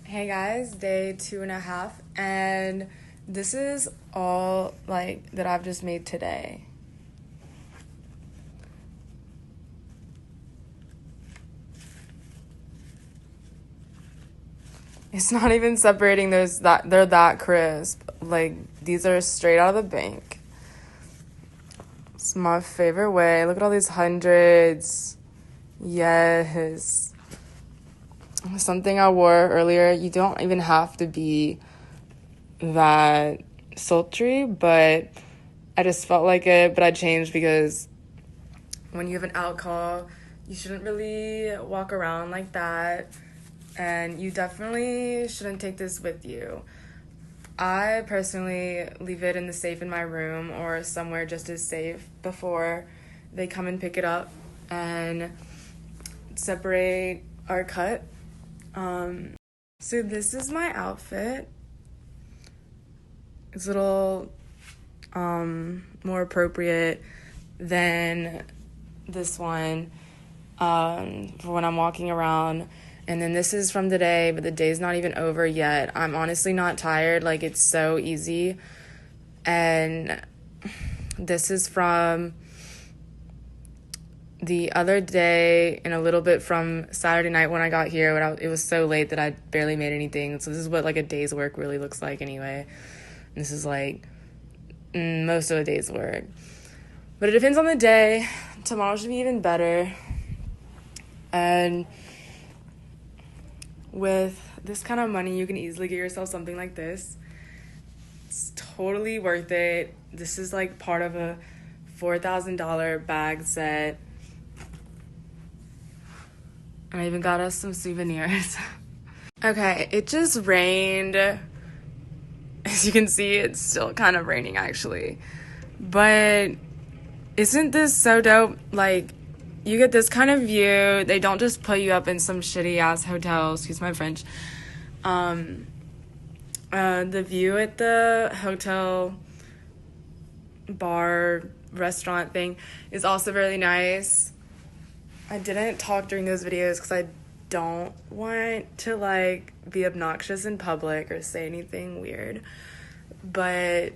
Hey guys, day 2.5, and this is all like that I've just made today. It's not even separating, they're that crisp. Like, these are straight out of the bank. It's my favorite way. Look at all these hundreds. Yes. Something I wore earlier, you don't even have to be that sultry, but I just felt like it. But I changed because when you have an alcohol, you shouldn't really walk around like that, and you definitely shouldn't take this with you. I personally leave it in the safe in my room or somewhere just as safe before they come and pick it up and separate our cut. So this is my outfit. It's a little more appropriate than this one for when I'm walking around. And then this is from today, but the day's not even over yet. I'm honestly not tired. Like, it's so easy. And this is from the other day and a little bit from Saturday night when I got here. It was so late that I barely made anything. So this is what like a day's work really looks like anyway. And this is like most of a day's work. But it depends on the day. Tomorrow should be even better. And with this kind of money, you can easily get yourself something like this. It's totally worth it. This is like part of a $4,000 bag set. And I even got us some souvenirs. Okay, it just rained. As you can see, it's still kind of raining actually. But isn't this so dope? Like, you get this kind of view. They don't just put you up in some shitty ass hotel, excuse my French. The view at the hotel bar restaurant thing is also really nice. I didn't talk during those videos because I don't want to like be obnoxious in public or say anything weird. But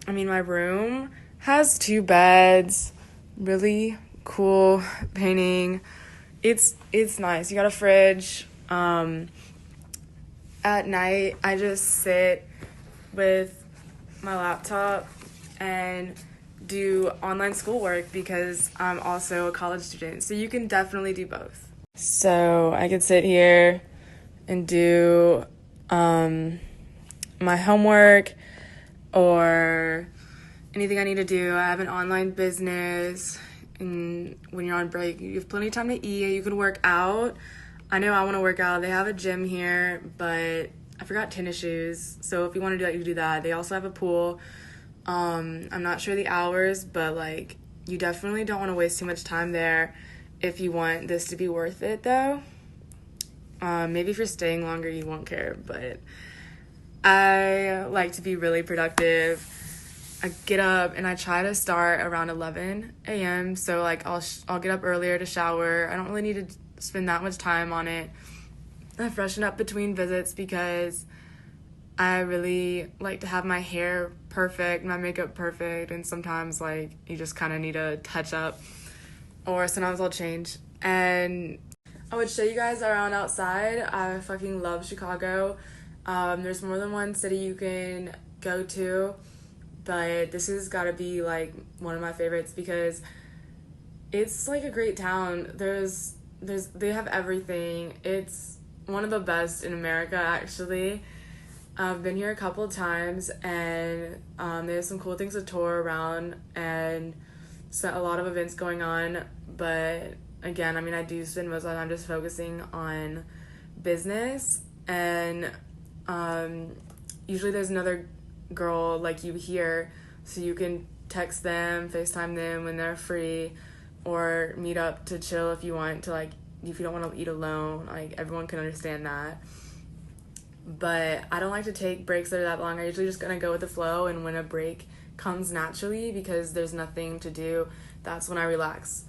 I mean, my room has 2 beds, really cool painting. It's nice. You got a fridge. At night I just sit with my laptop and do online schoolwork because I'm also a college student. So you can definitely do both. So I could sit here and do my homework or anything I need to do. I have an online business, and when you're on break, you have plenty of time to eat. You can work out. I know I want to work out. They have a gym here, but I forgot tennis shoes. So if you want to do that, you can do that. They also have a pool. I'm not sure the hours, but like, you definitely don't want to waste too much time there if you want this to be worth it though. Maybe if you're staying longer, you won't care, but I like to be really productive. I get up and I try to start around 11 a.m. So like I'll get up earlier to shower. I don't really need to spend that much time on it. I freshen up between visits because I really like to have my hair perfect, my makeup perfect, and sometimes like you just kind of need a touch up, or sometimes I'll change. And I would show you guys around outside. I fucking love Chicago. There's more than one city you can go to, but this has got to be like one of my favorites because it's like a great town. They have everything. It's one of the best in America actually. I've been here a couple of times, and they have some cool things to tour around and a lot of events going on. But again, I mean, I do spend most of the time just focusing on business, and usually there's another girl like you here, so you can text them, FaceTime them when they're free, or meet up to chill if you want to, like, if you don't want to eat alone. Like, everyone can understand that. But I don't like to take breaks that are that long. I usually just gonna go with the flow, and when a break comes naturally because there's nothing to do, that's when I relax.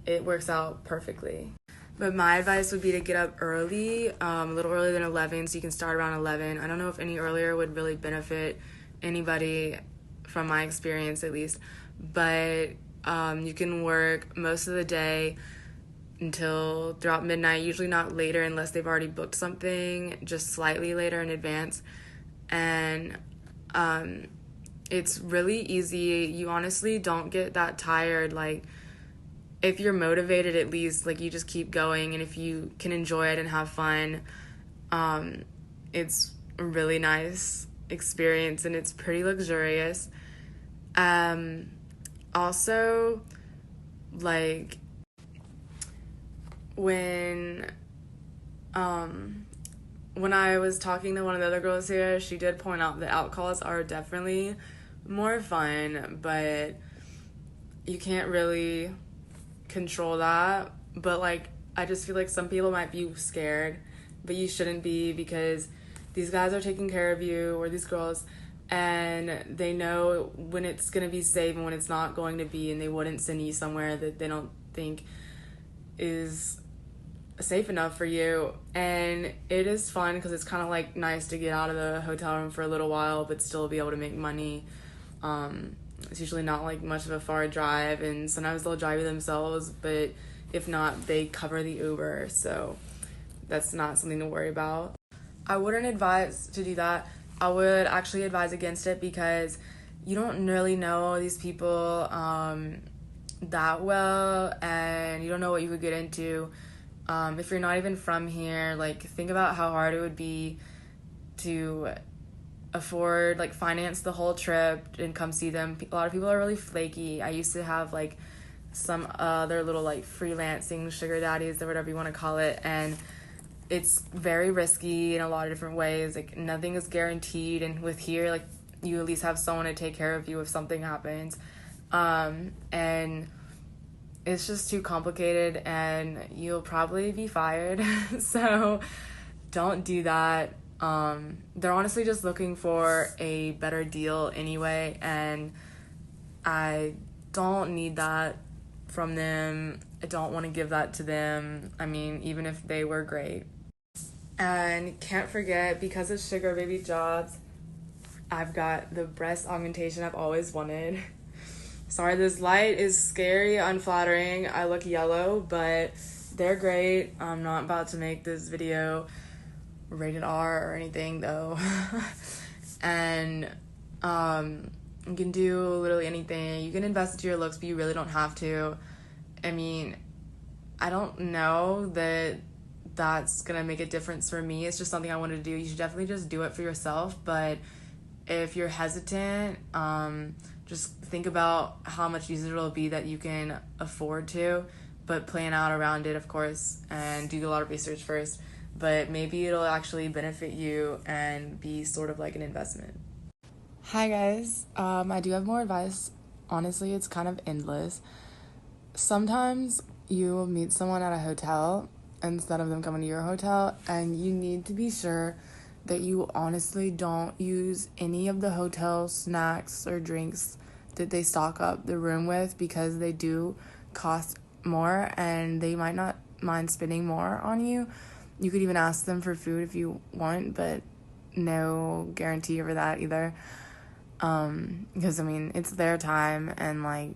It works out perfectly. But my advice would be to get up early, a little earlier than 11, so you can start around 11. I don't know if any earlier would really benefit anybody, from my experience at least, but you can work most of the day until throughout midnight, usually not later unless they've already booked something, just slightly later in advance. And it's really easy. You honestly don't get that tired. Like, if you're motivated, at least, like, you just keep going, and if you can enjoy it and have fun, it's a really nice experience, and it's pretty luxurious. Also, like, when I was talking to one of the other girls here, she did point out that alcohols are definitely more fun, but you can't really control that. But, like, I just feel like some people might be scared, but you shouldn't be, because these guys are taking care of you, or these girls, and they know when it's going to be safe and when it's not going to be, and they wouldn't send you somewhere that they don't think is safe enough for you. And it is fun because it's kind of like nice to get out of the hotel room for a little while but still be able to make money. It's usually not like much of a far drive, and sometimes they'll drive you themselves, but if not, they cover the Uber, so that's not something to worry about. I wouldn't advise to do that. I would actually advise against it, because you don't really know these people that well, and you don't know what you could get into. If you're not even from here, like, think about how hard it would be to afford, like, finance the whole trip and come see them. A lot of people are really flaky. I used to have, like, some other little, like, freelancing sugar daddies, or whatever you want to call it, and it's very risky in a lot of different ways. Like, nothing is guaranteed, and with here, like, you at least have someone to take care of you if something happens. And it's just too complicated, and you'll probably be fired. So don't do that. They're honestly just looking for a better deal anyway, and I don't need that from them. I don't want to give that to them. I mean, even if they were great. And can't forget, because of sugar baby jobs, I've got the breast augmentation I've always wanted. Sorry, this light is scary, unflattering. I look yellow, but they're great. I'm not about to make this video rated R or anything, though. And you can do literally anything. You can invest into your looks, but you really don't have to. I mean, I don't know that that's gonna make a difference for me. It's just something I wanted to do. You should definitely just do it for yourself, but if you're hesitant, just think about how much easier it'll be that you can afford to, but plan out around it, of course, and do a lot of research first. But maybe it'll actually benefit you and be sort of like an investment. Hi guys, I do have more advice. Honestly, it's kind of endless. Sometimes you will meet someone at a hotel instead of them coming to your hotel, and you need to be sure that you honestly don't use any of the hotel snacks or drinks that they stock up the room with, because they do cost more and they might not mind spending more on you. You could even ask them for food if you want, but no guarantee over that either. Because, I mean, it's their time, and, like,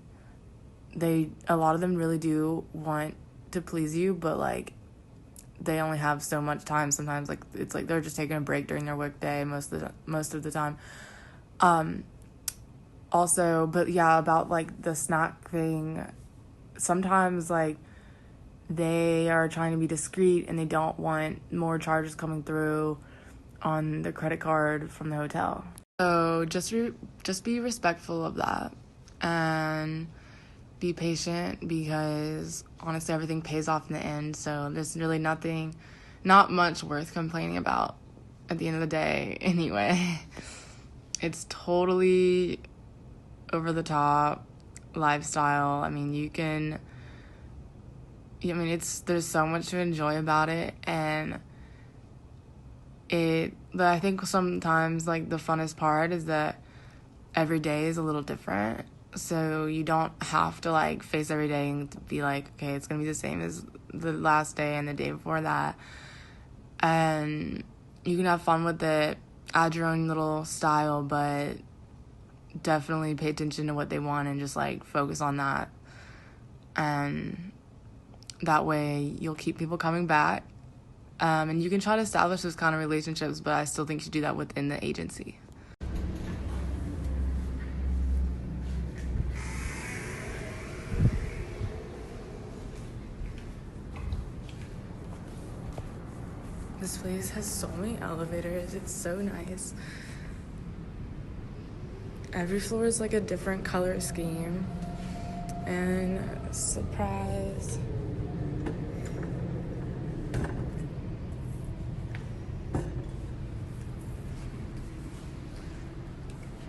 a lot of them really do want to please you, but, like, they only have so much time sometimes. Like, it's like they're just taking a break during their work day most of the time. Also, but yeah, about, like, the snack thing, sometimes, like, they are trying to be discreet and they don't want more charges coming through on the credit card from the hotel. So just be respectful of that, and be patient, because honestly everything pays off in the end, so there's really not much worth complaining about at the end of the day anyway. It's totally over the top lifestyle. I mean, there's so much to enjoy about it, and I think sometimes, like, the funnest part is that every day is a little different. So you don't have to, like, face every day and be like, okay, it's gonna be the same as the last day and the day before that. And you can have fun with it, add your own little style, but definitely pay attention to what they want and just like focus on that. And that way you'll keep people coming back. And you can try to establish those kind of relationships, but I still think you should do that within the agency. This place has so many elevators. It's so nice. Every floor is like a different color scheme. And surprise.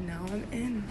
Now I'm in.